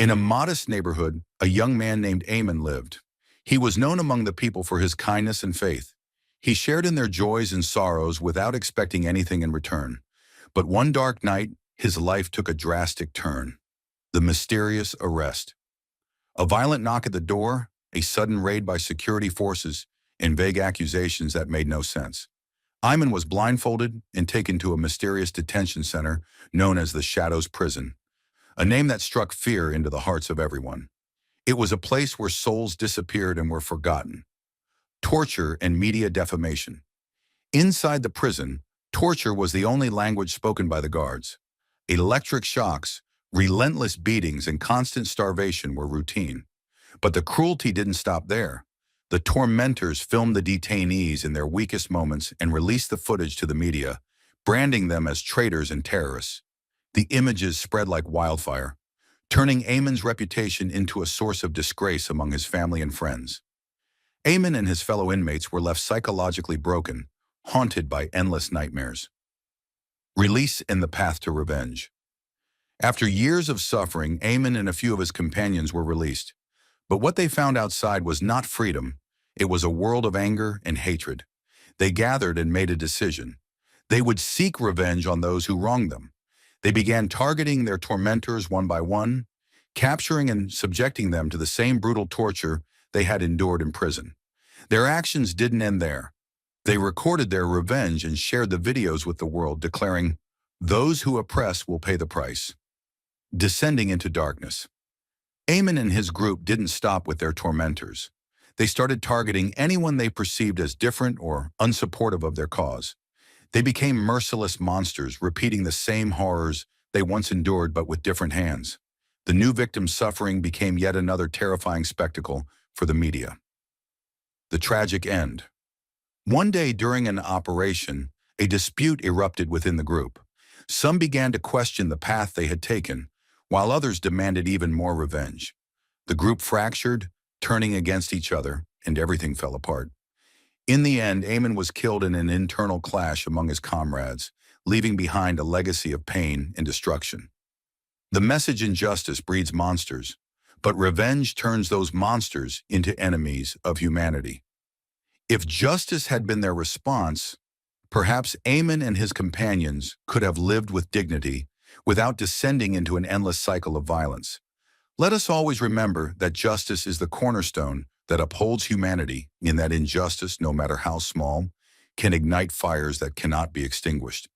In a modest neighborhood, a young man named Amen lived. He was known among the people for his kindness and faith. He shared in their joys and sorrows without expecting anything in return. But one dark night, his life took a drastic turn. The mysterious arrest. A violent knock at the door, a sudden raid by security forces, and vague accusations that made no sense. Ayman was blindfolded and taken to a mysterious detention center known as the Shadows Prison, a name that struck fear into the hearts of everyone. It was a place where souls disappeared and were forgotten. Torture and media defamation. Inside the prison, torture was the only language spoken by the guards. Electric shocks, relentless beatings, and constant starvation were routine. But the cruelty didn't stop there. The tormentors filmed the detainees in their weakest moments and released the footage to the media, branding them as traitors and terrorists. The images spread like wildfire, turning Ayman's reputation into a source of disgrace among his family and friends. Ayman and his fellow inmates were left psychologically broken, haunted by endless nightmares. Release and the path to revenge. After years of suffering, Ayman and a few of his companions were released. But what they found outside was not freedom. It was a world of anger and hatred. They gathered and made a decision. They would seek revenge on those who wronged them. They began targeting their tormentors one by one, capturing and subjecting them to the same brutal torture they had endured in prison. Their actions didn't end there. They recorded their revenge and shared the videos with the world, declaring, "Those who oppress will pay the price." Descending into darkness. Ayman and his group didn't stop with their tormentors. They started targeting anyone they perceived as different or unsupportive of their cause. They became merciless monsters, repeating the same horrors they once endured but with different hands. The new victim's suffering became yet another terrifying spectacle for the media. The tragic end. One day during an operation, a dispute erupted within the group. Some began to question the path they had taken, while others demanded even more revenge. The group fractured, turning against each other, and everything fell apart. In the end, Ayman was killed in an internal clash among his comrades, leaving behind a legacy of pain and destruction. The message: injustice breeds monsters, but revenge turns those monsters into enemies of humanity. If justice had been their response, perhaps Ayman and his companions could have lived with dignity without descending into an endless cycle of violence. Let us always remember that justice is the cornerstone that upholds humanity, in that injustice, no matter how small, can ignite fires that cannot be extinguished.